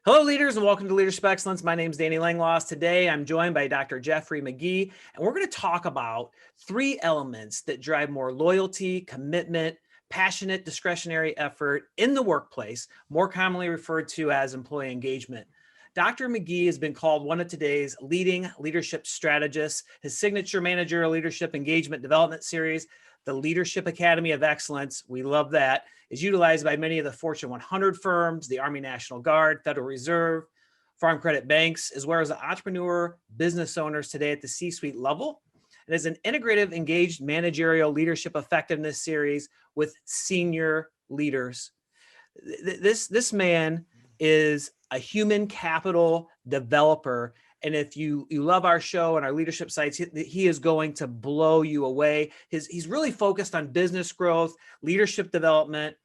Hello, leaders, and welcome to Leadership Excellence. My name is Danny Langloss. Today, I'm joined by Dr. Jeffrey Magee, and we're going to talk about 3 elements that drive more loyalty, commitment, passionate, discretionary effort in the workplace, more commonly referred to as employee engagement. Dr. Magee has been called one of today's leading leadership strategists. His signature managerial leadership engagement development series, the Leadership Academy of Excellence, we love that, is utilized by many of the Fortune 100 firms, the Army National Guard, Federal Reserve, farm credit banks, as well as the entrepreneur business owners today at the C-suite level. It is an integrative, engaged managerial leadership effectiveness series with senior leaders. This man is a human capital developer. And if you love our show and our leadership sites, he is going to blow you away. He's really focused on business growth, leadership development,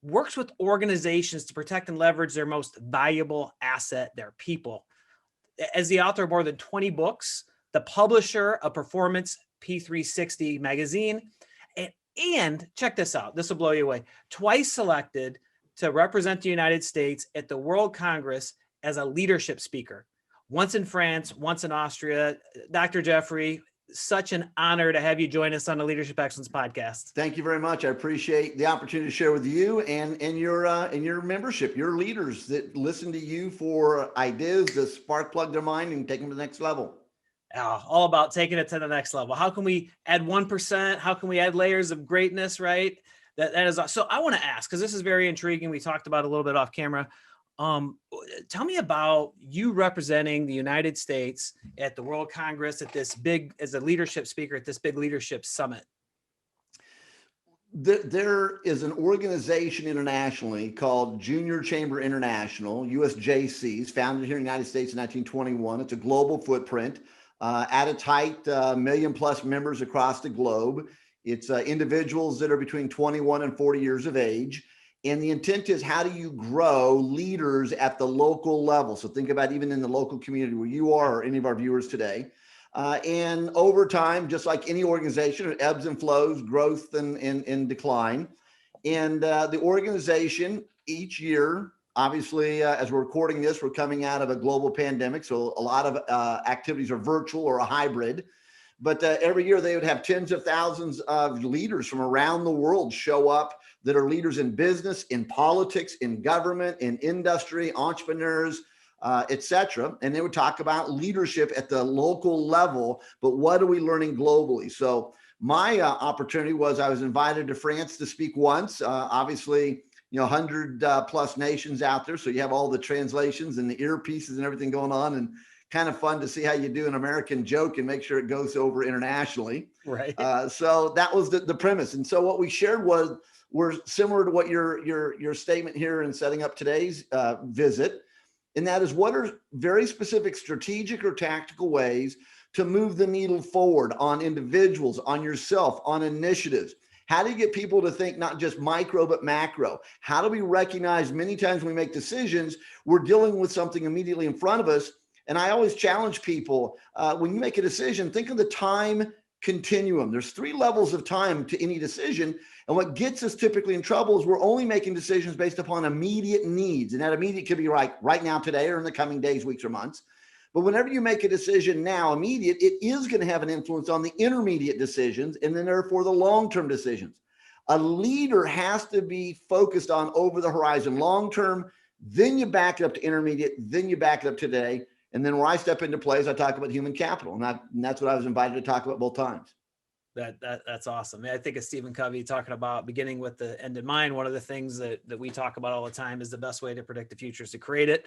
works with organizations to protect and leverage their most valuable asset, their people. As the author of more than 20 books, the publisher of Performance P360 magazine, and check this out, this will blow you away, twice selected to represent the United States at the World Congress as a leadership speaker. Once in France, once in Austria. Dr. Jeffrey, such an honor to have you join us on the Leadership Excellence podcast. Thank you very much. I appreciate the opportunity to share with you and your membership, your leaders that listen to you for ideas to spark plug their mind and take them to the next level. All about taking it to the next level. How can we add 1%? How can we add layers of greatness, right? That is so. I want to ask, because this is very intriguing. We talked about it a little bit off camera. Tell me about you representing the United States at the World Congress at this big, as a leadership speaker at this big leadership summit. There is an organization internationally called Junior Chamber International, USJCs, founded here in the United States in 1921. It's a global footprint, at its height, million plus members across the globe. It's individuals that are between 21 and 40 years of age. And the intent is, how do you grow leaders at the local level? So think about even in the local community where you are, or any of our viewers today. And over time, just like any organization, it ebbs and flows, growth and decline. And the organization each year, obviously, as we're recording this, we're coming out of a global pandemic. So a lot of activities are virtual or a hybrid. But every year they would have tens of thousands of leaders from around the world show up that are leaders in business, in politics, in government, in industry, entrepreneurs, etc. And they would talk about leadership at the local level, but what are we learning globally? So my opportunity was, I was invited to France to speak once. Obviously, 100 plus nations out there. So you have all the translations and the earpieces and everything going on, and kind of fun to see how you do an American joke and make sure it goes over internationally. Right. So that was the premise. And so what we shared were similar to what your statement here in setting up today's visit. And that is, what are very specific strategic or tactical ways to move the needle forward on individuals, on yourself, on initiatives? How do you get people to think not just micro, but macro? How do we recognize many times when we make decisions, we're dealing with something immediately in front of us? And I always challenge people, when you make a decision, think of the time continuum. There's 3 levels of time to any decision. And what gets us typically in trouble is we're only making decisions based upon immediate needs. And that immediate could be right now, today, or in the coming days, weeks, or months. But whenever you make a decision now, immediate, it is going to have an influence on the intermediate decisions, and then therefore the long-term decisions. A leader has to be focused on over the horizon, long-term, then you back it up to intermediate, then you back it up to today. And then where I step into play is I talk about human capital. And that's what I was invited to talk about both times. That's awesome. I think of Stephen Covey talking about beginning with the end in mind. One of the things that we talk about all the time is the best way to predict the future is to create it.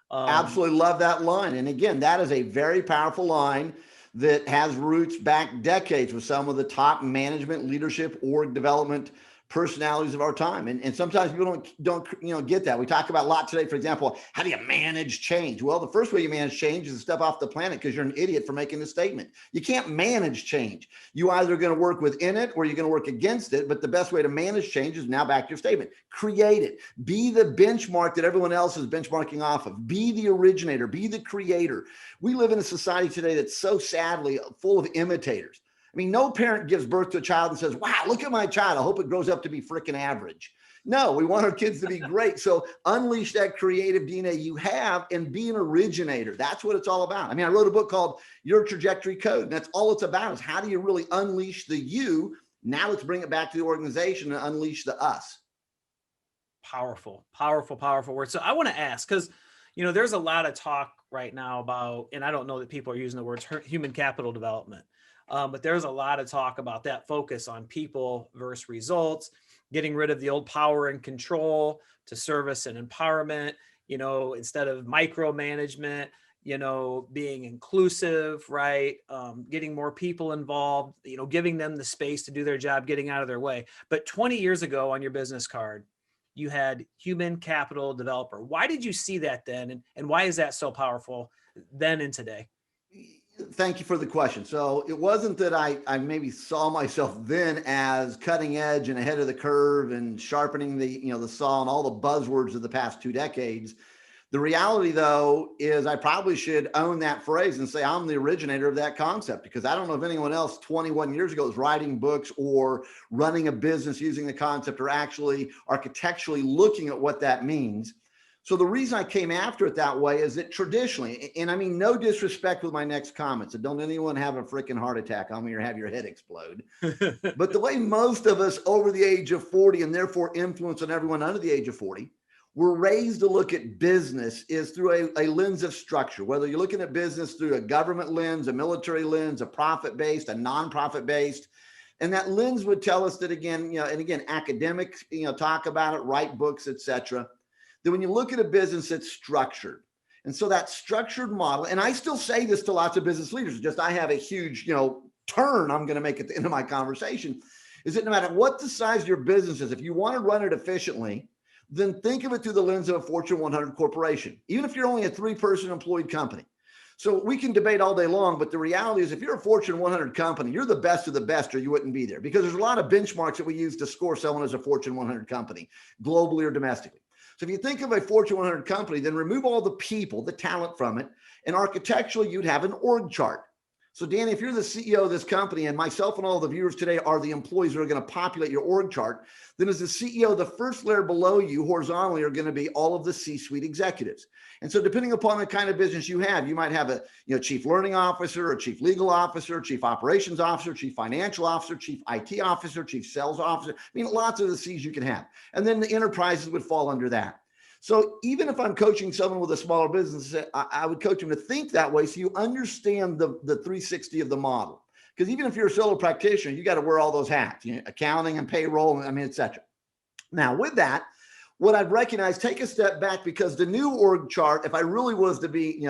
Absolutely love that line. And again, that is a very powerful line that has roots back decades with some of the top management, leadership, org development personalities of our time. And sometimes people don't get that. We talk about a lot today, for example, how do you manage change? Well, the first way you manage change is to step off the planet, because you're an idiot for making a statement. You can't manage change. You either going to work within it or you're going to work against it. But the best way to manage change is, now back to your statement, create it. Be the benchmark that everyone else is benchmarking off of. Be the originator, be the creator. We live in a society today that's so sadly full of imitators. I mean, no parent gives birth to a child and says, wow, look at my child. I hope it grows up to be freaking average. No, we want our kids to be great. So unleash that creative DNA you have and be an originator. That's what it's all about. I mean, I wrote a book called Your Trajectory Code. And that's all it's about, is how do you really unleash the you? Now let's bring it back to the organization and unleash the us. Powerful, powerful, powerful word. So I want to ask, because, there's a lot of talk right now about, and I don't know that people are using the words human capital development, but there's a lot of talk about that focus on people versus results, getting rid of the old power and control to service and empowerment, instead of micromanagement, being inclusive, right? Getting more people involved, giving them the space to do their job, getting out of their way. But 20 years ago on your business card, you had human capital developer. Why did you see that then? And why is that so powerful then and today? Thank you for the question. So it wasn't that I maybe saw myself then as cutting edge and ahead of the curve and sharpening the saw and all the buzzwords of the past 2 decades. The reality, though, is I probably should own that phrase and say I'm the originator of that concept, because I don't know if anyone else 21 years ago was writing books or running a business using the concept, or actually architecturally looking at what that means. So the reason I came after it that way is that traditionally, and I mean no disrespect with my next comments, and don't anyone have a freaking heart attack on me or have your head explode, but the way most of us over the age of 40, and therefore influence on everyone under the age of 40, we're raised to look at business is through a lens of structure. Whether you're looking at business through a government lens, a military lens, a profit-based, a non-profit-based, and that lens would tell us that again, academics, talk about it, write books, etc. That when you look at a business, it's structured. And so that structured model, and I still say this to lots of business leaders, just I have a huge, turn I'm going to make at the end of my conversation, is that no matter what the size of your business is, if you want to run it efficiently, then think of it through the lens of a Fortune 100 corporation, even if you're only a 3-person employed company. So we can debate all day long, but the reality is if you're a Fortune 100 company, you're the best of the best, or you wouldn't be there, because there's a lot of benchmarks that we use to score someone as a Fortune 100 company, globally or domestically. So if you think of a Fortune 100 company, then remove all the people, the talent from it, and architecturally, you'd have an org chart. So Danny, if you're the CEO of this company, and myself and all the viewers today are the employees who are going to populate your org chart, then as the CEO, the first layer below you horizontally are going to be all of the C-suite executives. And so depending upon the kind of business you have, you might have a chief learning officer, or chief legal officer, chief operations officer, chief financial officer, chief IT officer, chief sales officer. I mean, lots of the C's you can have. And then the enterprises would fall under that. So even if I'm coaching someone with a smaller business, I would coach them to think that way, so you understand the 360 of the model. Because even if you're a solo practitioner, you got to wear all those hats, accounting and payroll, et cetera. Now with that, what I'd recognize, take a step back, because the new org chart, if I really was to be,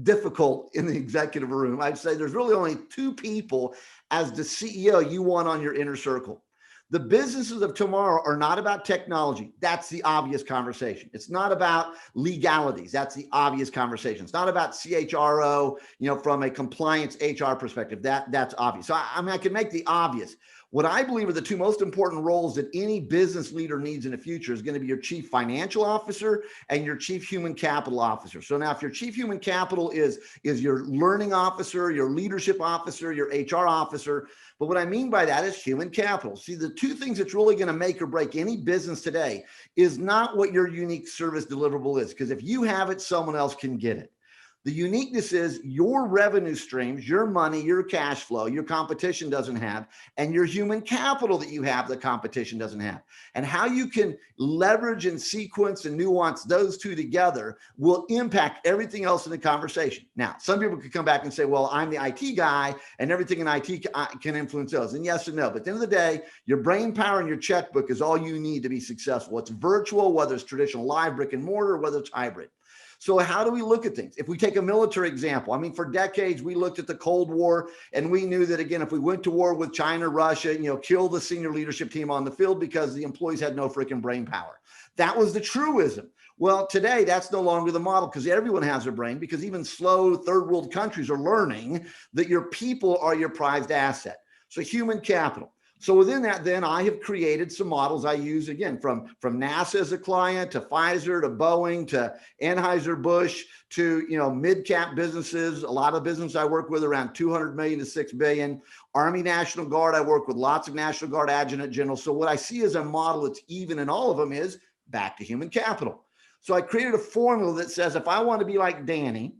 difficult in the executive room, I'd say there's really only 2 people as the CEO you want on your inner circle. The businesses of tomorrow are not about technology. That's the obvious conversation. It's not about legalities. That's the obvious conversation. It's not about CHRO, from a compliance HR perspective. That's obvious. So I can make the obvious. What I believe are the 2 most important roles that any business leader needs in the future is going to be your chief financial officer and your chief human capital officer. So now if your chief human capital is your learning officer, your leadership officer, your HR officer, but what I mean by that is human capital. See, the 2 things that's really going to make or break any business today is not what your unique service deliverable is, because if you have it, someone else can get it. The uniqueness is your revenue streams, your money, your cash flow, your competition doesn't have, and your human capital that you have, the competition doesn't have. And how you can leverage and sequence and nuance those 2 together will impact everything else in the conversation. Now, some people could come back and say, well, I'm the IT guy and everything in IT can influence those. And yes and no, but at the end of the day, your brain power and your checkbook is all you need to be successful. It's virtual, whether it's traditional live brick and mortar, whether it's hybrid. So how do we look at things? If we take a military example, I mean, for decades, we looked at the Cold War, and we knew that, again, if we went to war with China, Russia, kill the senior leadership team on the field because the employees had no freaking brain power. That was the truism. Well, today, that's no longer the model, because everyone has a brain, because even slow third world countries are learning that your people are your prized asset. So human capital. So within that, then I have created some models I use, again, from NASA as a client to Pfizer to Boeing to Anheuser-Busch to, mid-cap businesses. A lot of business I work with around 200 million to 6 billion. Army National Guard, I work with lots of National Guard adjutant generals. So what I see as a model that's even in all of them is back to human capital. So I created a formula that says, if I want to be like Danny,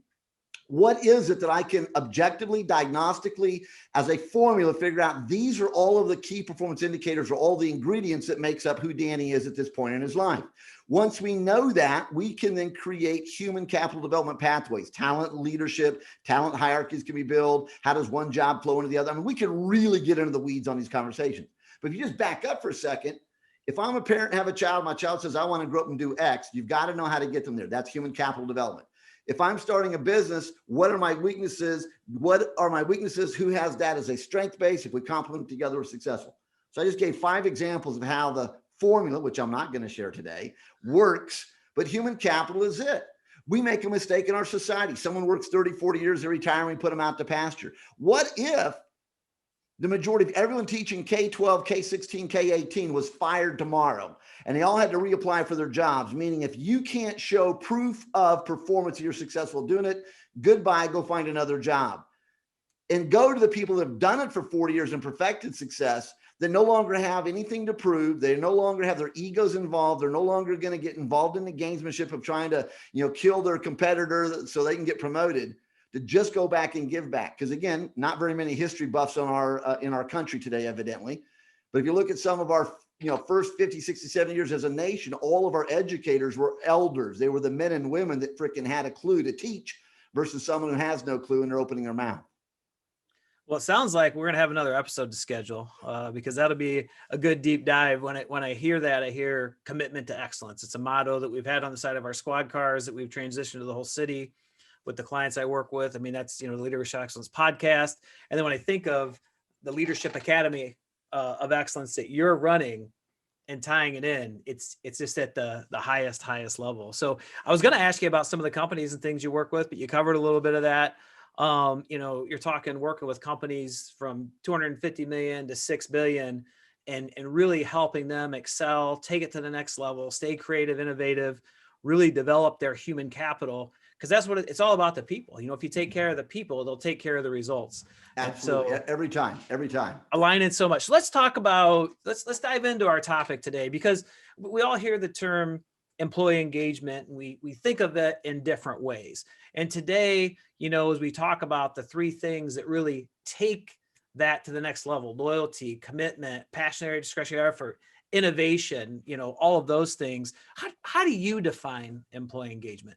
what is it that I can objectively, diagnostically, as a formula, figure out these are all of the key performance indicators or all the ingredients that makes up who Danny is at this point in his life. Once we know that, we can then create human capital development pathways, talent leadership, talent hierarchies can be built. How does one job flow into the other? I mean, we can really get into the weeds on these conversations. But if you just back up for a second, if I'm a parent and have a child, my child says, I want to grow up and do X, you've got to know how to get them there. That's human capital development. If I'm starting a business, what are my weaknesses? What are my weaknesses? Who has that as a strength base? If we complement together, we're successful. So I just gave 5 examples of how the formula, which I'm not going to share today, works, but human capital is it. We make a mistake in our society. Someone works 30, 40 years, they retire, and we put them out to pasture. What if the majority of everyone teaching K-12, K-16, K-18 was fired tomorrow and they all had to reapply for their jobs? Meaning if you can't show proof of performance, you're successful doing it, goodbye, go find another job. And go to the people that have done it for 40 years and perfected success, that no longer have anything to prove. They no longer have their egos involved. They're no longer going to get involved in the gamesmanship of trying to, kill their competitor so they can get promoted. To just go back and give back. Because again, not very many history buffs on in our country today, evidently. But if you look at some of our first 50, 60, 70 years as a nation, all of our educators were elders. They were the men and women that freaking had a clue to teach versus someone who has no clue and they're opening their mouth. Well, it sounds like we're going to have another episode to schedule because that'll be a good deep dive. When I hear that, I hear commitment to excellence. It's a motto that we've had on the side of our squad cars that we've transitioned to the whole city with the clients I work with. I mean, that's, the Leadership Excellence podcast. And then when I think of the Leadership Academy of Excellence that you're running and tying it in, it's just at the highest level. So I was going to ask you about some of the companies and things you work with, but you covered a little bit of that. You're talking working with companies from 250 million to 6 billion and really helping them excel, take it to the next level, stay creative, innovative, really develop their human capital. Because that's what it's all about, the people. If you take care of the people, they'll take care of the results. Absolutely. So, every time. Align it so much. Let's talk about, let's dive into our topic today, because we all hear the term employee engagement and we think of it in different ways. And today, as we talk about the 3 things that really take that to the next level: loyalty, commitment, passionate, discretionary effort, innovation, all of those things. How do you define employee engagement?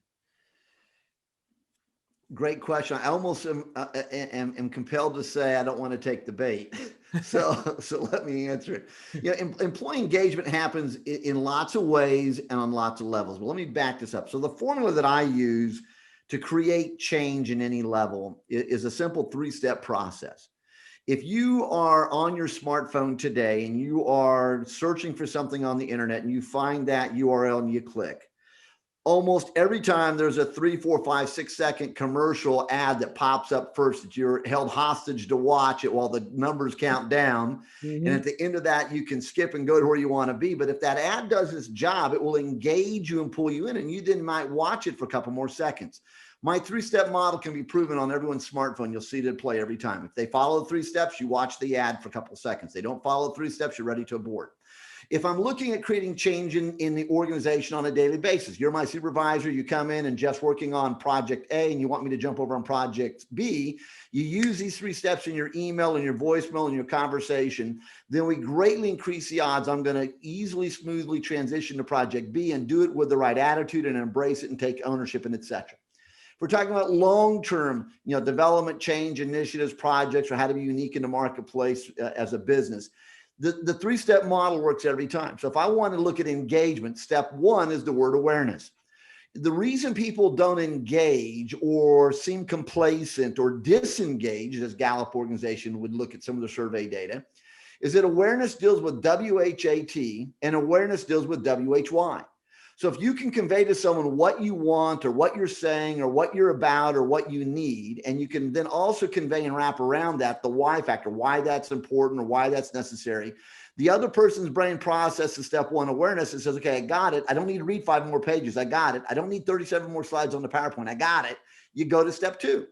Great question. I almost am compelled to say I don't want to take the bait. So let me answer it. Employee engagement happens in lots of ways and on lots of levels. But let me back this up. So the formula that I use to create change in any level is a simple 3-step process. If you are on your smartphone today and you are searching for something on the internet and you find that URL and you click, almost every time there's a 3, 4, 5, 6 second commercial ad that pops up first that you're held hostage to watch it while the numbers count down. Mm-hmm. And at the end of that, you can skip and go to where you want to be. But if that ad does its job, it will engage you and pull you in, and you then might watch it for a couple more seconds. My 3-step model can be proven on everyone's smartphone. You'll see it in play every time. If they follow the 3 steps, you watch the ad for a couple of seconds. They don't follow 3 steps, you're ready to abort. If I'm looking at creating change in the organization on a daily basis, you're my supervisor, you come in and just working on project A and you want me to jump over on project B, you use these 3 steps in your email and your voicemail and your conversation, then we greatly increase the odds I'm going to easily, smoothly transition to project B and do it with the right attitude and embrace it and take ownership and etc. If we're talking about long-term, development, change initiatives, projects, or how to be unique in the marketplace as a business, the 3-step model works every time. So if I want to look at engagement, step 1 is the word awareness. The reason people don't engage or seem complacent or disengaged, as Gallup organization would look at some of the survey data, is that awareness deals with WHAT and awareness deals with WHY. So if you can convey to someone what you want or what you're saying or what you're about or what you need, and you can then also convey and wrap around that the why factor, why that's important or why that's necessary, the other person's brain processes step one awareness and says, okay, I got it. I don't need to read 5 more pages. I got it. I don't need 37 more slides on the PowerPoint. I got it. You go to step 2.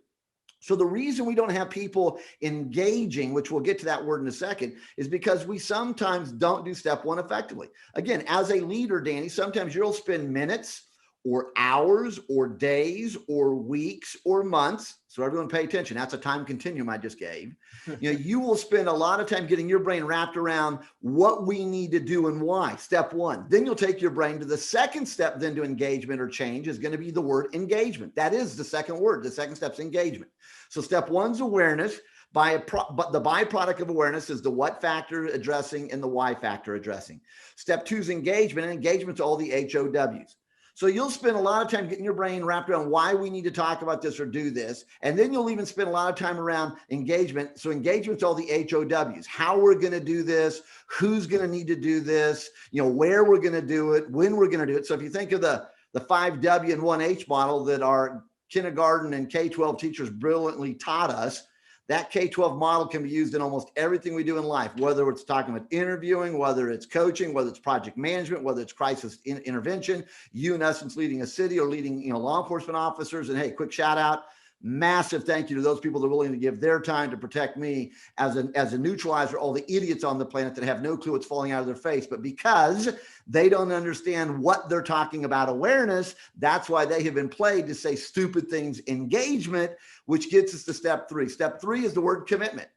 So the reason we don't have people engaging, which we'll get to that word in a second, is because we sometimes don't do step 1 effectively. Again, as a leader, Danny, sometimes you'll spend minutes or hours or days or weeks or months. So everyone pay attention. That's a time continuum I just gave. You will spend a lot of time getting your brain wrapped around what we need to do and why. Step 1. Then you'll take your brain to the second step, then to engagement or change is going to be the word engagement. That is the second word. The second step is engagement. So step 1's awareness. But the byproduct of awareness is the what factor addressing and the why factor addressing. Step 2's engagement, and engagement's all the HOWs. So you'll spend a lot of time getting your brain wrapped around why we need to talk about this or do this. And then you'll even spend a lot of time around engagement. So engagement's all the HOWs, how we're going to do this, who's going to need to do this, where we're going to do it, when we're going to do it. So if you think of the 5W and 1H model that our kindergarten and K-12 teachers brilliantly taught us, that K-12 model can be used in almost everything we do in life, whether it's talking about interviewing, whether it's coaching, whether it's project management, whether it's crisis intervention, you in essence leading a city or leading law enforcement officers. And hey, quick shout out, massive thank you to those people that are willing to give their time to protect me as a neutralizer, all the idiots on the planet that have no clue what's falling out of their face. But because they don't understand what they're talking about awareness, that's why they have been played to say stupid things, engagement, which gets us to step 3. Step 3 is the word commitment.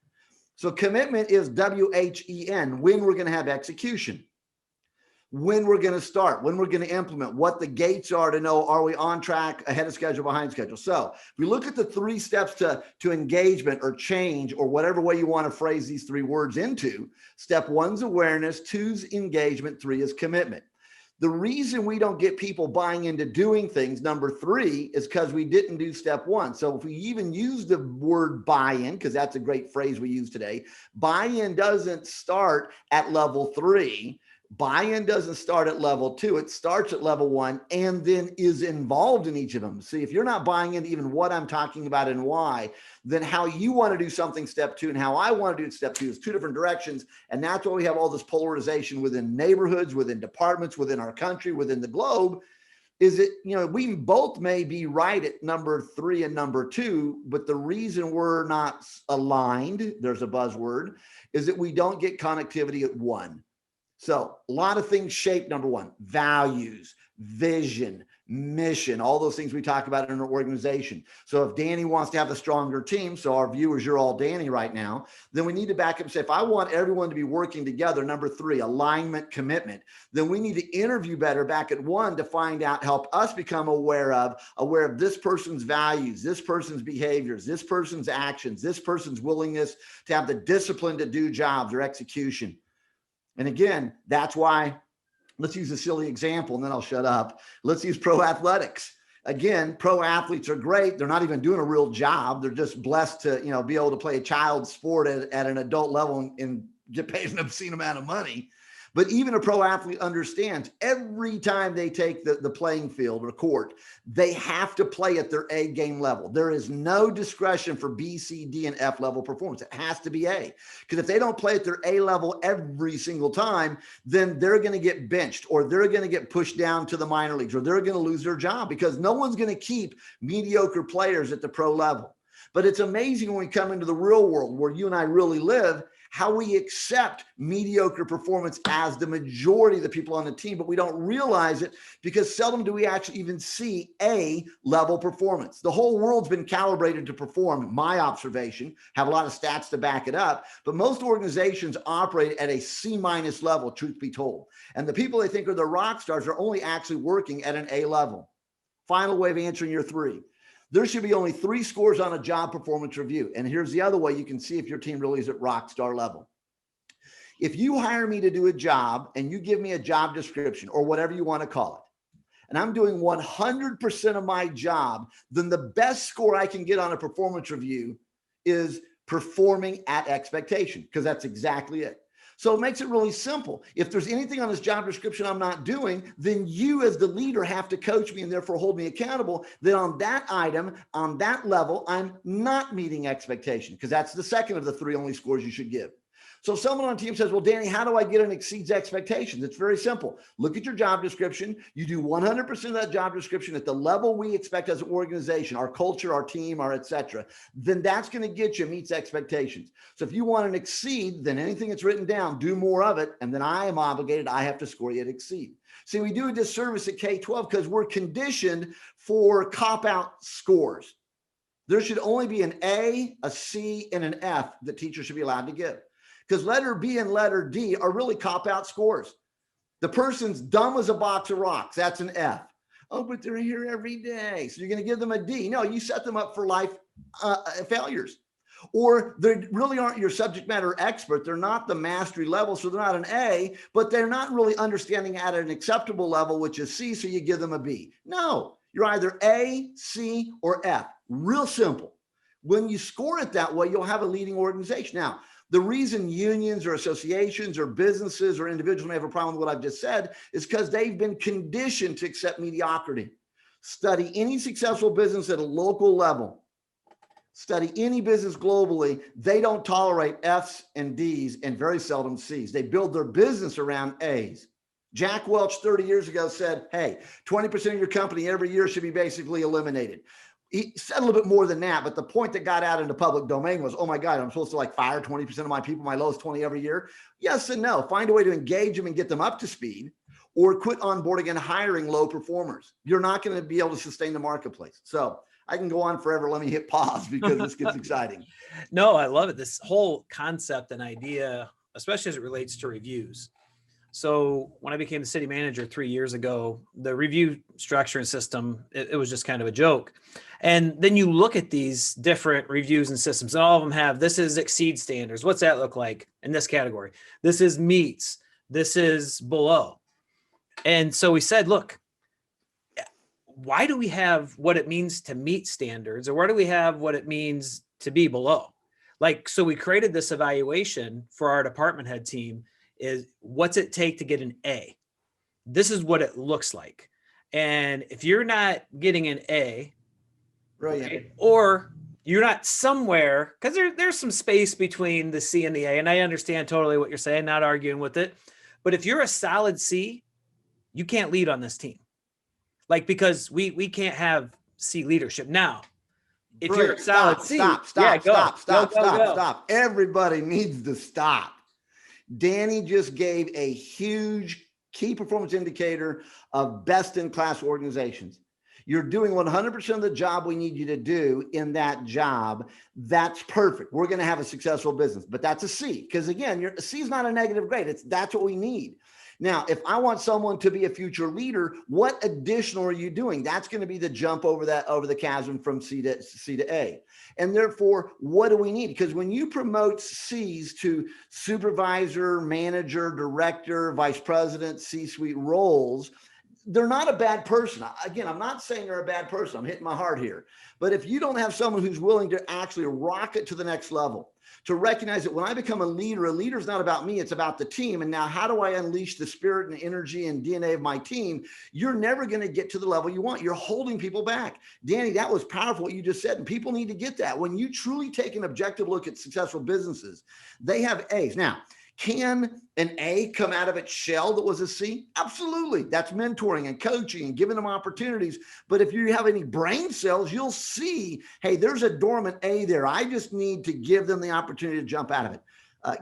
So commitment is WHEN, when we're going to have execution, when we're going to start, when we're going to implement, what the gates are to know, are we on track, ahead of schedule, behind schedule? So if we look at the 3 steps to engagement or change or whatever way you want to phrase these 3 words into, step 1's awareness, 2's engagement, 3 is commitment. The reason we don't get people buying into doing things, number 3, is because we didn't do step 1. So if we even use the word buy-in, because that's a great phrase we use today, buy-in doesn't start at level 3. Buy-in doesn't start at level 2. It starts at level 1 and then is involved in each of them. See, if you're not buying into even what I'm talking about and why, then how you want to do something step 2 and how I want to do it step 2 is 2 different directions. And that's why we have all this polarization within neighborhoods, within departments, within our country, within the globe. Is it, we both may be right at number 3 and number 2, but the reason we're not aligned, there's a buzzword, is that we don't get connectivity at 1. So a lot of things shape number 1, values, vision, mission, all those things we talk about in our organization. So if Danny wants to have a stronger team, so our viewers, you're all Danny right now, then we need to back up and say, if I want everyone to be working together, number 3, alignment, commitment, then we need to interview better back at 1 to find out, help us become aware of this person's values, this person's behaviors, this person's actions, this person's willingness to have the discipline to do jobs or execution. And again, that's why, let's use a silly example and then I'll shut up. Let's use pro athletics. Again, pro athletes are great. They're not even doing a real job. They're just blessed to, be able to play a child sport at an adult level and get paid an obscene amount of money. But even a pro athlete understands every time they take the playing field or court, they have to play at their A game level. There is no discretion for B, C, D, and F level performance. It has to be A. Because if they don't play at their A level every single time, then they're going to get benched or they're going to get pushed down to the minor leagues or they're going to lose their job because no one's going to keep mediocre players at the pro level. But it's amazing when we come into the real world where you and I really live, how we accept mediocre performance as the majority of the people on the team, but we don't realize it because seldom do we actually even see A level performance. The whole world's been calibrated to perform, my observation, have a lot of stats to back it up, but most organizations operate at a C- level, truth be told. And the people they think are the rock stars are only actually working at an A level. Final way of answering your 3. There should be only 3 scores on a job performance review. And here's the other way you can see if your team really is at rock star level. If you hire me to do a job and you give me a job description or whatever you want to call it, and I'm doing 100% of my job, then the best score I can get on a performance review is performing at expectation, because that's exactly it. So it makes it really simple. If there's anything on this job description I'm not doing, then you as the leader have to coach me and therefore hold me accountable that on that item, on that level, I'm not meeting expectation, because that's the second of the three only scores you should give. So if someone on the team says, well, Danny, how do I get an exceeds expectations? It's very simple. Look at your job description. You do 100% of that job description at the level we expect as an organization, our culture, our team, our et cetera. Then that's going to get you meets expectations. So if you want an exceed, then anything that's written down, do more of it. And then I am obligated. I have to score you at exceed. See, we do a disservice at K-12 because we're conditioned for cop-out scores. There should only be an A, a C, and an F that teachers should be allowed to give. Because letter B and letter D are really cop-out scores. The person's dumb as a box of rocks. That's an F. Oh, but they're here every day, so you're going to give them a D. No, you set them up for life failures. Or they really aren't your subject matter expert. They're not the mastery level, so they're not an A, but they're not really understanding at an acceptable level, which is C, so you give them a B. No, you're either A, C, or F. Real simple. When you score it that way, you'll have a leading organization. Now, the reason unions or associations or businesses or individuals may have a problem with what I've just said is because they've been conditioned to accept mediocrity. Study any successful business at a local level. Study any business globally. They don't tolerate F's and D's and very seldom C's. They build their business around A's. Jack Welch 30 years ago said, hey, 20% of your company every year should be basically eliminated. He said a little bit more than that, but the point that got out into public domain was, oh my God, I'm supposed to like fire 20% of my people, my lowest 20 every year. Yes and no. Find a way to engage them and get them up to speed, or quit onboarding and hiring low performers. You're not going to be able to sustain the marketplace. So I can go on forever. Let me hit pause because this gets exciting. No, I love it. This whole concept and idea, especially as it relates to reviews. So when I became the city manager 3 years ago, the review structure and system, it was just kind of a joke. And then you look at these different reviews and systems, and all of them have, this is exceed standards. What's that look like in this category? This is meets. This is below. And so we said, look, why do we have what it means to meet standards, or why do we have what it means to be below? Like, so we created this evaluation for our department head team is what's it take to get an A? This is what it looks like. And if you're not getting an A, right, or you're not somewhere, because there's some space between the C and the A, and I understand totally what you're saying, not arguing with it. But if you're a solid C, you can't lead on this team. Like, because we can't have C leadership. Now, if you're a solid C, stop. Everybody needs to stop. Danny just gave a huge key performance indicator of best in class organizations. You're doing 100% of the job we need you to do in that job. That's perfect. We're going to have a successful business, but that's a C. Because again, C is not a negative grade. That's what we need. Now, if I want someone to be a future leader, what additional are you doing? That's going to be the jump over the chasm from C to A. And therefore, what do we need? Because when you promote C's to supervisor, manager, director, vice president, C-suite roles, they're not a bad person. Again, I'm not saying they're a bad person. I'm hitting my heart here. But if you don't have someone who's willing to actually rocket to the next level, to recognize that when I become a leader is not about me, it's about the team. And now how do I unleash the spirit and energy and DNA of my team? You're never going to get to the level you want. You're holding people back. Danny, that was powerful what you just said. And people need to get that. When you truly take an objective look at successful businesses, they have A's. Now, can an A come out of its shell that was a C? Absolutely. That's mentoring and coaching and giving them opportunities. But if you have any brain cells, you'll see, hey, there's a dormant A there. I just need to give them the opportunity to jump out of it.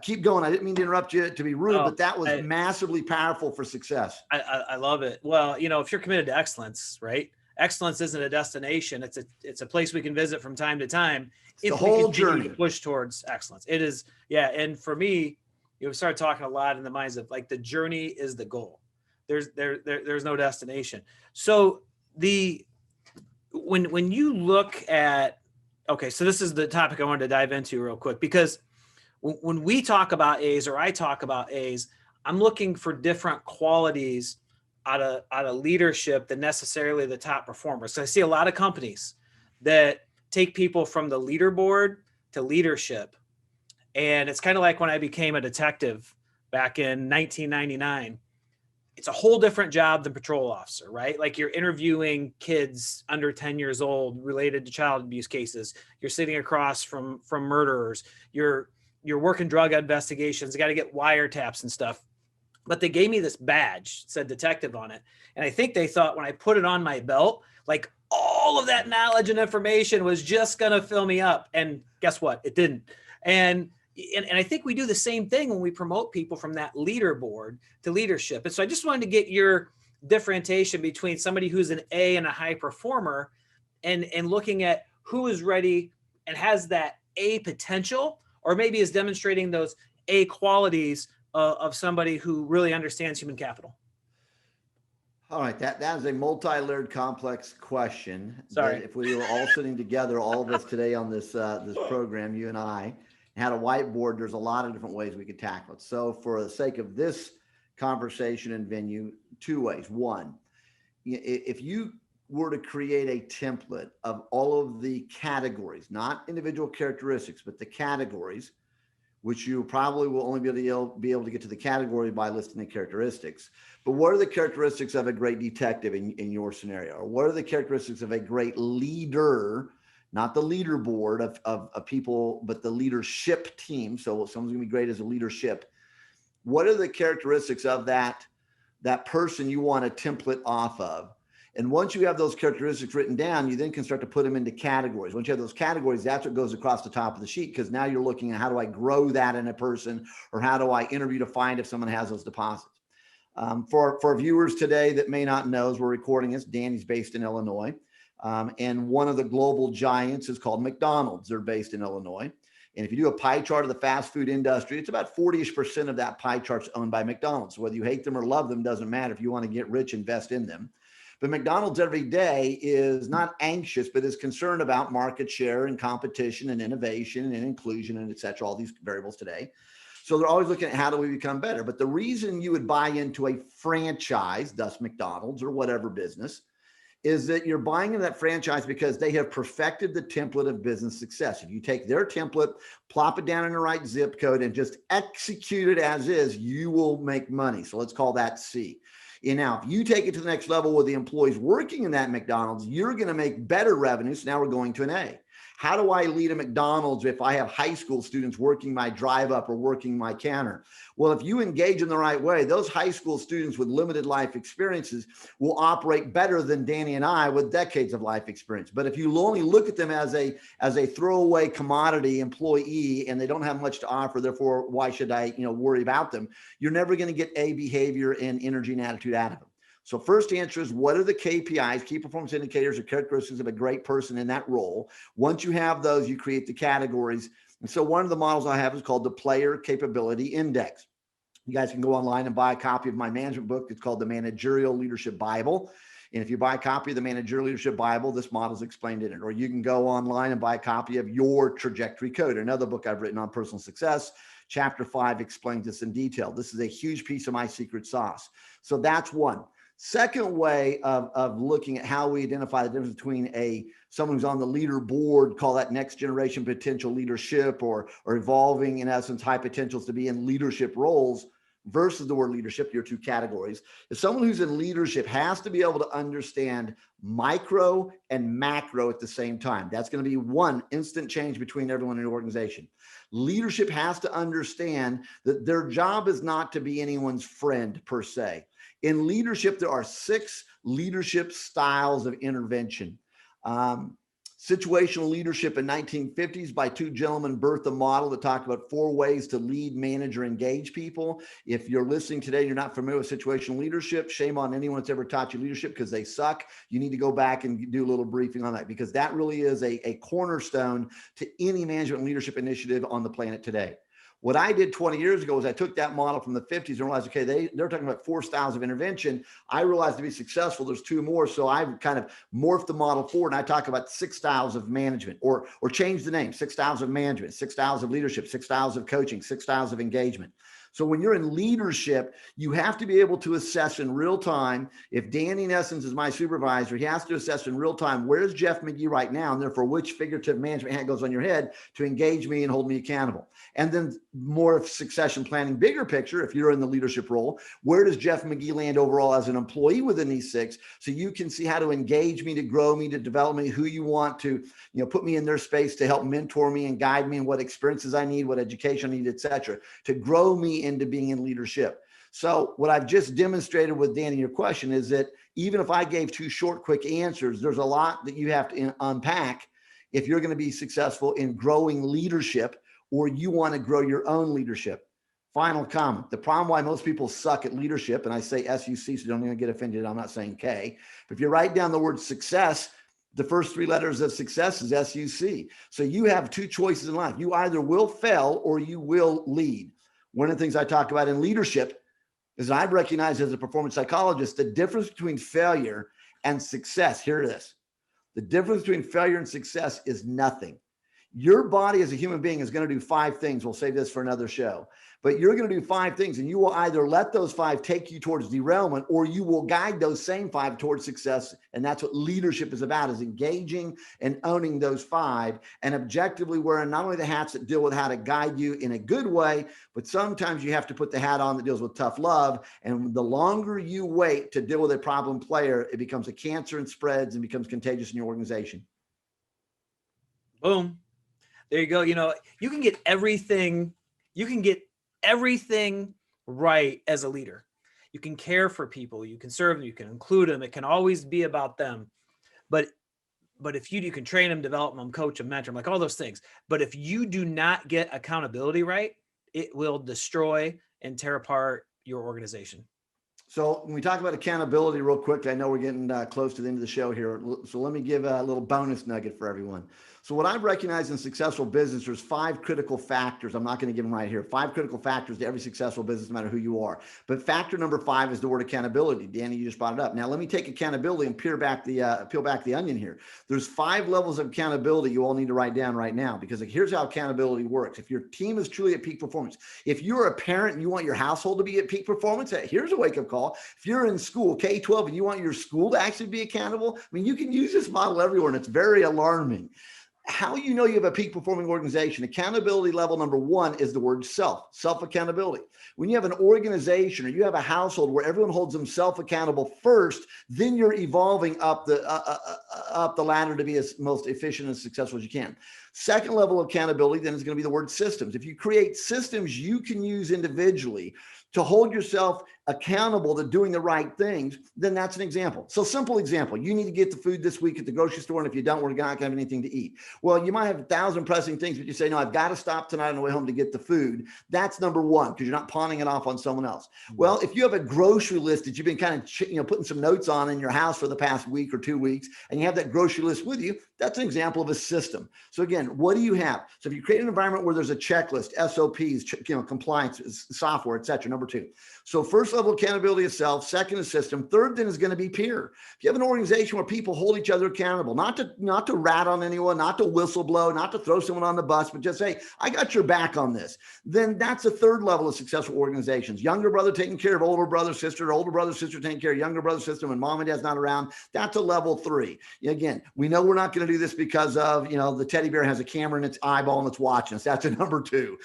Keep going. I didn't mean to interrupt you to be rude, but that was massively powerful for success. I love it. Well, if you're committed to excellence, right? Excellence isn't a destination. It's a place we can visit from time to time. It's the whole journey to push towards excellence. It is. Yeah. And for me, we started talking a lot in the minds of like the journey is the goal. There's no destination. So when you look at, okay, so this is the topic I wanted to dive into real quick, because when we talk about A's or I talk about A's, I'm looking for different qualities out of leadership than necessarily the top performers. So I see a lot of companies that take people from the leaderboard to leadership. And it's kind of like when I became a detective back in 1999. It's a whole different job than patrol officer, right? Like you're interviewing kids under 10 years old related to child abuse cases. You're sitting across from murderers. You're working drug investigations. You got to get wiretaps and stuff. But they gave me this badge, said detective on it. And I think they thought when I put it on my belt, like all of that knowledge and information was just going to fill me up. And guess what? It didn't. And I think we do the same thing when we promote people from that leaderboard to leadership. And so I just wanted to get your differentiation between somebody who's an A and a high performer and looking at who is ready and has that A potential, or maybe is demonstrating those A qualities of somebody who really understands human capital. All right, that is a multi-layered, complex question. Sorry. That if we were all sitting together, all of us today on this this program, you and I, had a whiteboard, there's a lot of different ways we could tackle it. So for the sake of this conversation and venue, two ways. One, if you were to create a template of all of the categories, not individual characteristics, but the categories, which you probably will only be able to get to the category by listing the characteristics. But what are the characteristics of a great detective in your scenario? Or what are the characteristics of a great leader, not the leaderboard of people, but the leadership team? So someone's gonna be great as a leadership. What are the characteristics of that person you want a template off of? And once you have those characteristics written down, you then can start to put them into categories. Once you have those categories, that's what goes across the top of the sheet, because now you're looking at how do I grow that in a person, or how do I interview to find if someone has those deposits. For viewers today that may not know, as we're recording this, Danny's based in Illinois. And one of the global giants is called McDonald's. They're based in Illinois. And if you do a pie chart of the fast food industry, it's about 40% of that pie chart's owned by McDonald's. So whether you hate them or love them, doesn't matter. If you want to get rich, invest in them. But McDonald's every day is not anxious, but is concerned about market share and competition and innovation and inclusion and et cetera, all these variables today. So they're always looking at how do we become better. But the reason you would buy into a franchise, thus McDonald's or whatever business, is that you're buying into that franchise because they have perfected the template of business success. If you take their template, plop it down in the right zip code and just execute it as is, you will make money. So let's call that C. And now, if you take it to the next level with the employees working in that McDonald's, you're going to make better revenue. So now we're going to an A. How do I lead a McDonald's if I have high school students working my drive up or working my counter? Well, if you engage in the right way, those high school students with limited life experiences will operate better than Danny and I with decades of life experience. But if you only look at them as a throwaway commodity employee and they don't have much to offer, therefore, why should I worry about them? You're never going to get A behavior and energy and attitude out of them. So first answer is, what are the KPIs, key performance indicators, or characteristics of a great person in that role? Once you have those, you create the categories. And so one of the models I have is called the Player Capability Index. You guys can go online and buy a copy of my management book. It's called the Managerial-Leadership Bible. And if you buy a copy of the Managerial-Leadership Bible, this model is explained in it. Or you can go online and buy a copy of Your Trajectory Code, another book I've written on personal success. Chapter 5 explains this in detail. This is a huge piece of my secret sauce. So that's one. Second way of looking at how we identify the difference between someone who's on the leaderboard, call that next generation potential leadership, or evolving in essence high potentials to be in leadership roles, versus the word leadership, your two categories, is someone who's in leadership has to be able to understand micro and macro at the same time. That's going to be one instant change between everyone in the organization. Leadership has to understand that their job is not to be anyone's friend per se. In leadership, there are 6 leadership styles of intervention. Situational leadership in 1950s by 2 gentlemen birthed a model that talked about 4 ways to lead, manage, or engage people. If you're listening today and you're not familiar with situational leadership, shame on anyone that's ever taught you leadership, because they suck. You need to go back and do a little briefing on that, because that really is a cornerstone to any management and leadership initiative on the planet today. What I did 20 years ago is I took that model from the 50s and realized, okay, they're talking about 4 styles of intervention. I realized to be successful, there's 2 more. So I've kind of morphed the model forward, and I talk about 6 styles of management, or change the name, 6 styles of management, 6 styles of leadership, 6 styles of coaching, 6 styles of engagement. So when you're in leadership, you have to be able to assess in real time. If Danny, in essence, is my supervisor, he has to assess in real time, where's Jeff Magee right now? And therefore, which figurative management hat goes on your head to engage me and hold me accountable? And then more of succession planning, bigger picture, if you're in the leadership role, where does Jeff Magee land overall as an employee within these six? So you can see how to engage me, to grow me, to develop me, who you want to, put me in their space to help mentor me and guide me, and what experiences I need, what education I need, et cetera, to grow me into being in leadership. So what I've just demonstrated with Danny, your question is that even if I gave two short, quick answers, there's a lot that you have to unpack if you're going to be successful in growing leadership, or you want to grow your own leadership. Final comment. The problem why most people suck at leadership, and I say SUC, so don't even get offended, I'm not saying K, but if you write down the word success, the first three letters of success is SUC. So you have two choices in life. You either will fail or you will lead. One of the things I talk about in leadership is I've recognized as a performance psychologist, the difference between failure and success. Here it is. The difference between failure and success is nothing. Your body as a human being is going to do five things. We'll save this for another show, but you're going to do five things, and you will either let those five take you towards derailment, or you will guide those same five towards success. And that's what leadership is about, is engaging and owning those five, and objectively wearing not only the hats that deal with how to guide you in a good way, but sometimes you have to put the hat on that deals with tough love. And the longer you wait to deal with a problem player, it becomes a cancer and spreads and becomes contagious in your organization. Boom. There you go. You can get everything right as a leader. You can care for people, you can serve them, you can include them. It can always be about them. But if you can train them, develop them, coach them, mentor them, like all those things. But if you do not get accountability right, it will destroy and tear apart your organization. So when we talk about accountability real quick, I know we're getting close to the end of the show here. So let me give a little bonus nugget for everyone. So what I've recognized in successful business, there's 5 critical factors. I'm not going to give them right here. 5 critical factors to every successful business, no matter who you are. But factor number 5 is the word accountability. Danny, you just brought it up. Now let me take accountability and peel back the onion here. There's 5 levels of accountability you all need to write down right now, because here's how accountability works. If your team is truly at peak performance, if you're a parent and you want your household to be at peak performance, here's a wake-up call. If you're in school, K-12, and you want your school to actually be accountable, you can use this model everywhere, and it's very alarming. How you know you have a peak performing organization? Accountability level number 1 is the word self-accountability. When you have an organization or you have a household where everyone holds themselves accountable first, then you're evolving up the ladder to be as most efficient and successful as you can. Second level of accountability then is going to be the word systems. If you create systems you can use individually to hold yourself accountable to doing the right things, then that's an example. So simple example, you need to get the food this week at the grocery store, and if you don't, we're not going to have anything to eat. Well, you might have 1,000 pressing things, but you say, no, I've got to stop tonight on the way home to get the food. That's number 1, because you're not pawning it off on someone else. Well, if you have a grocery list that you've been kind of putting some notes on in your house for the past week or 2 weeks, and you have that grocery list with you, that's an example of a system. So again, what do you have? So if you create an environment where there's a checklist, SOPs, compliance, software, et cetera, number 2. So first level accountability is self, second is system, third then is going to be peer. If you have an organization where people hold each other accountable, not to rat on anyone, not to whistle blow, not to throw someone on the bus, but just say, I got your back on this, then that's a third level of successful organizations. Younger brother taking care of older brother, sister, older brother, sister taking care of younger brother, sister when mom and dad's not around. That's a level 3. Again, we know we're not going to do this because of, the teddy bear has a camera in its eyeball and it's watching us. That's a number 2.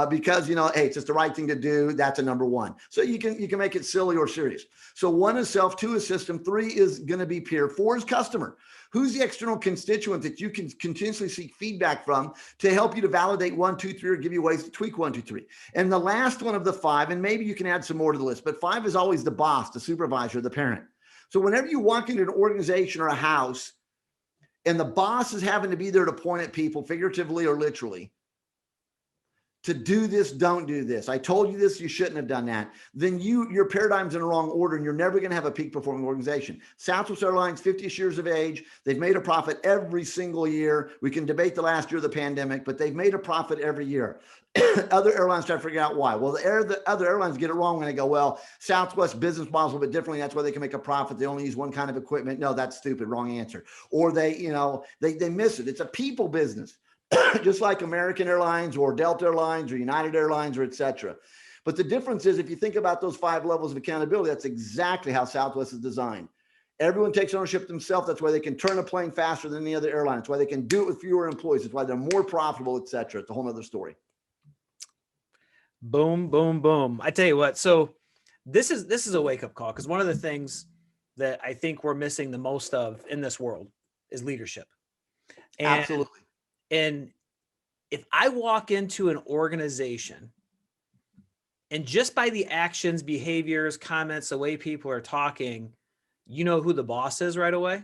Because, hey, it's just the right thing to do. That's a number 1. So you can make it silly or serious. So 1 is self, 2 is system, 3 is going to be peer, 4 is customer. Who's the external constituent that you can continuously seek feedback from to help you to validate 1, 2, 3, or give you ways to tweak 1, 2, 3. And the last one of the 5, and maybe you can add some more to the list, but 5 is always the boss, the supervisor, the parent. So whenever you walk into an organization or a house and the boss is having to be there to point at people, figuratively or literally, to do this, don't do this. I told you this, you shouldn't have done that. Then your paradigm's in the wrong order, and you're never going to have a peak performing organization. Southwest Airlines, 50 years of age. They've made a profit every single year. We can debate the last year of the pandemic, but they've made a profit every year. Other airlines try to figure out why. Well, the other airlines get it wrong when they go, well, Southwest business models a little bit differently. That's why they can make a profit. They only use one kind of equipment. No, that's stupid. Wrong answer. Or they miss it. It's a people business. Just like American Airlines or Delta Airlines or United Airlines or et cetera. But the difference is, if you think about those 5 levels of accountability, that's exactly how Southwest is designed. Everyone takes ownership themselves. That's why they can turn a plane faster than any other airline. It's why they can do it with fewer employees. It's why they're more profitable, et cetera. It's a whole other story. Boom, boom, boom. I tell you what, so this is a wake-up call, because one of the things that I think we're missing the most of in this world is leadership. Absolutely. And if I walk into an organization and just by the actions, behaviors, comments, the way people are talking, you know who the boss is right away.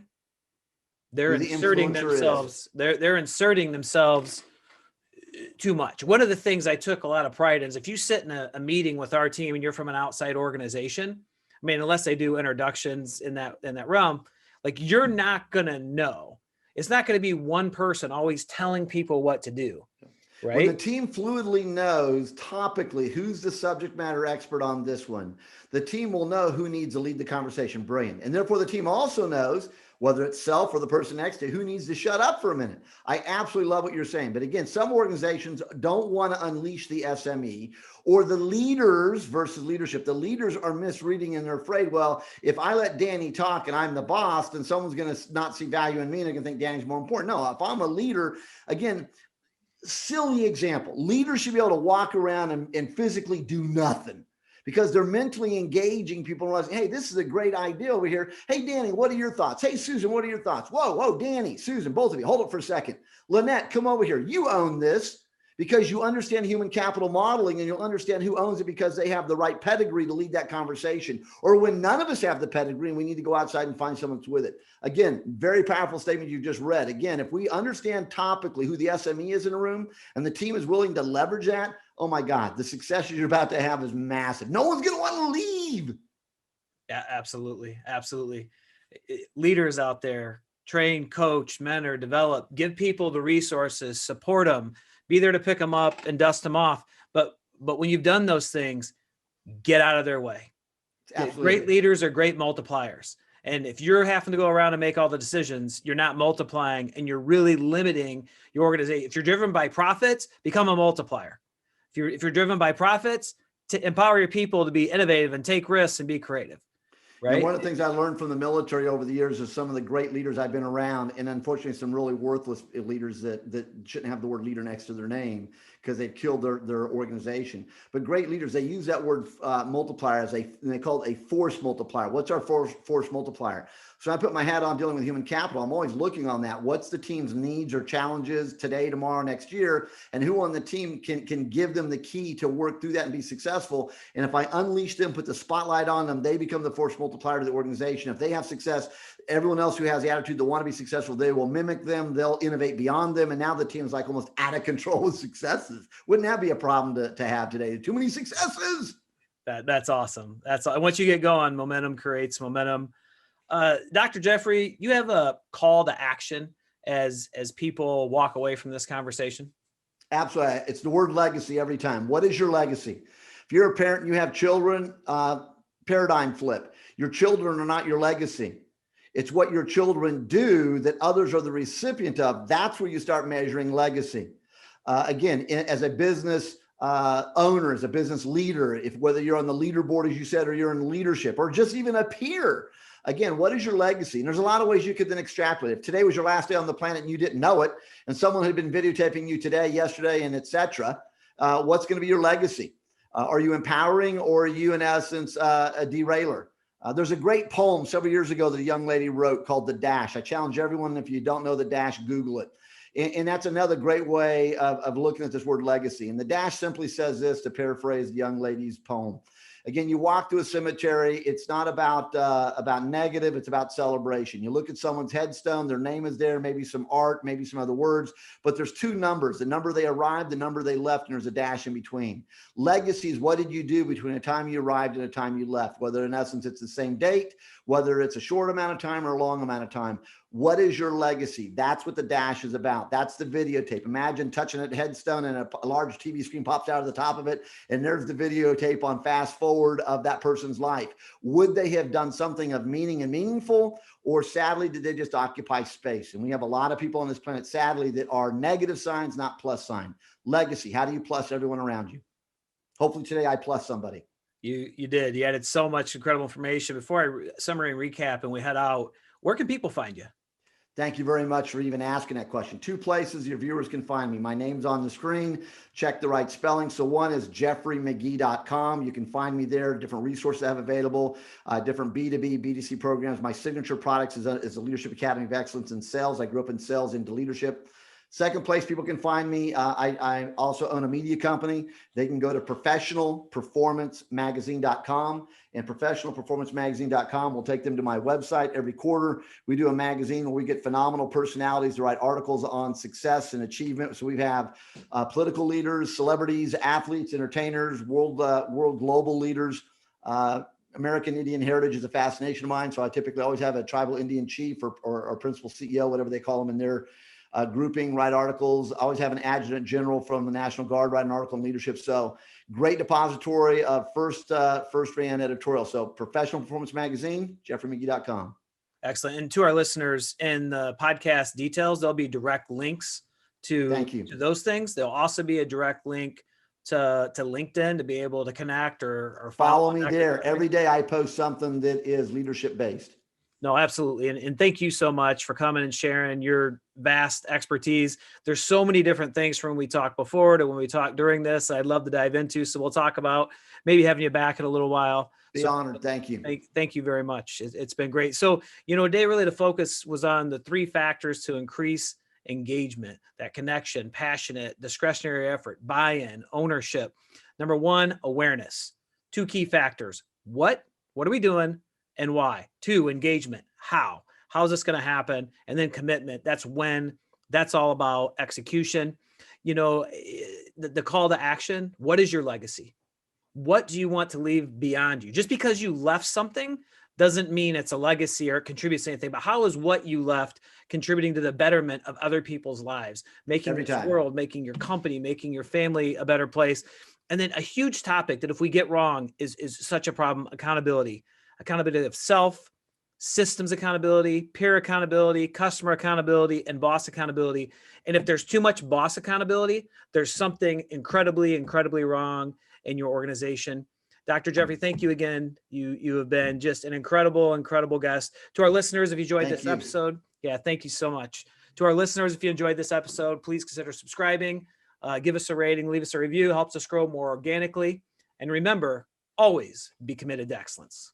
They're inserting themselves. They're inserting themselves too much. One of the things I took a lot of pride in is if you sit in a meeting with our team and you're from an outside organization, I mean, unless they do introductions in that realm, like, you're not going to know. It's not going to be one person always telling people what to do. Right? When the team fluidly knows topically who's the subject matter expert on this one, the team will know who needs to lead the conversation. Brilliant. And therefore the team also knows, whether it's self or the person next to, who needs to shut up for a minute. I absolutely love what you're saying. But again, some organizations don't want to unleash the SME or the leaders versus leadership. The leaders are misreading and they're afraid, well, if I let Danny talk and I'm the boss, then someone's going to not see value in me and they're going to think Danny's more important. No, if I'm a leader, again, silly example, leaders should be able to walk around and physically do nothing, because they're mentally engaging people and realizing, hey, this is a great idea over here. Hey, Danny, what are your thoughts? Hey, Susan, what are your thoughts? Whoa, Danny, Susan, both of you, hold it for a second. Lynette, come over here. You own this, because you understand human capital modeling, and you'll understand who owns it because they have the right pedigree to lead that conversation. Or when none of us have the pedigree and we need to go outside and find someone that's with it. Again, very powerful statement you just read. Again, if we understand topically who the SME is in a room and the team is willing to leverage that, oh my God, the success you're about to have is massive. No one's going to want to leave. Yeah, absolutely. Absolutely. Leaders out there, train, coach, mentor, develop, give people the resources, support them, be there to pick them up and dust them off. But when you've done those things, get out of their way. Absolutely. Great leaders are great multipliers. And if you're having to go around and make all the decisions, you're not multiplying, and you're really limiting your organization. If you're driven by profits, become a multiplier. If you're driven by profits, to empower your people to be innovative and take risks and be creative. Right. And one of the things I learned from the military over the years is some of the great leaders I've been around, and unfortunately some really worthless leaders that shouldn't have the word leader next to their name because they've killed their organization. But great leaders, they use that word multiplier and they call it a force multiplier. What's our force multiplier? So I put my hat on dealing with human capital. I'm always looking on that. What's the team's needs or challenges today, tomorrow, next year, and who on the team can give them the key to work through that and be successful. And if I unleash them, put the spotlight on them, they become the force multiplier to the organization. If they have success, everyone else who has the attitude to want to be successful, they will mimic them. They'll innovate beyond them. And now the team's like almost out of control with successes. Wouldn't that be a problem to have today? Too many successes. That's awesome. Once you get going, momentum creates momentum. Dr. Jeffrey, you have a call to action as people walk away from this conversation? Absolutely. It's the word legacy every time. What is your legacy? If you're a parent and you have children, paradigm flip. Your children are not your legacy. It's what your children do that others are the recipient of. That's where you start measuring legacy. Again, as a business owner, as a business leader, whether you're on the leaderboard, as you said, or you're in leadership, or just even a peer. Again, what is your legacy? And there's a lot of ways you could then extrapolate. If today was your last day on the planet and you didn't know it, and someone had been videotaping you today, yesterday, and et cetera, what's going to be your legacy? Are you empowering, or are you, in essence, a derailer? There's a great poem several years ago that a young lady wrote called The Dash. I challenge everyone, if you don't know The Dash, Google it. And that's another great way of looking at this word legacy. And The Dash simply says this, to paraphrase the young lady's poem. Again, you walk through a cemetery. It's not about negative. It's about celebration. You look at someone's headstone, their name is there, maybe some art, maybe some other words, but there's two numbers, the number they arrived, the number they left, and there's a dash in between. Legacy is what did you do between the time you arrived and the time you left, whether in essence it's the same date, whether it's a short amount of time or a long amount of time. What is your legacy? That's what the dash is about. That's the videotape. Imagine touching a headstone and a large TV screen pops out of the top of it, and there's the videotape on fast forward of that person's life. Would they have done something of meaning and meaningful, or sadly, did they just occupy space? And we have a lot of people on this planet, sadly, that are negative signs, not plus sign. Legacy, how do you plus everyone around you? hopefully today I plus somebody. You did. You added so much incredible information. Before summary and recap and we head out, where can people find you? Thank you very much for even asking that question. Two places your viewers can find me. My name's on the screen. Check the right spelling. So one is jeffreymagee.com. You can find me there, different resources I have available, different B2B, B2C programs. My signature products is a Leadership Academy of Excellence in Sales. I grew up in sales into leadership. Second place people can find me, I also own a media company. They can go to professionalperformancemagazine.com, and professionalperformancemagazine.com will take them to my website. Every quarter, we do a magazine where we get phenomenal personalities to write articles on success and achievement. So we have political leaders, celebrities, athletes, entertainers, world global leaders. American Indian heritage is a fascination of mine. So I typically always have a tribal Indian chief or principal CEO, whatever they call them in their grouping, write articles. Always have an adjutant general from the National Guard write an article on leadership. So great depository of first-rate editorial. So Professional Performance Magazine, jeffreymagee.com. Excellent. And to our listeners, in the podcast details, there'll be direct links to those things. There'll also be a direct link to LinkedIn to be able to connect or follow me there. Every day I post something that is leadership based. No, absolutely. And thank you so much for coming and sharing your vast expertise. There's so many different things from when we talked before to when we talked during this, I'd love to dive into. So we'll talk about maybe having you back in a little while. Be honored. Thank you. Thank you very much. It's been great. So, today really the focus was on the 3 factors to increase engagement, that connection, passionate, discretionary effort, buy-in, ownership. Number 1, awareness. 2 key factors. What are we doing? And why? 2, engagement. How is this going to happen? And then commitment. That's all about execution. The call to action. What is your legacy? What do you want to leave beyond you? Just because you left something doesn't mean it's a legacy or it contributes to anything, but how is what you left contributing to the betterment of other people's lives, making this world, making your company, making your family a better place? And then a huge topic that if we get wrong is such a problem, accountability of self, systems accountability, peer accountability, customer accountability, and boss accountability. And if there's too much boss accountability, there's something incredibly, incredibly wrong in your organization. Dr. Jeffrey, thank you again. You have been just an incredible, incredible guest. To our listeners, if you enjoyed this episode, thank you so much. To our listeners, if you enjoyed this episode, please consider subscribing, give us a rating, leave us a review, helps us grow more organically. And remember, always be committed to excellence.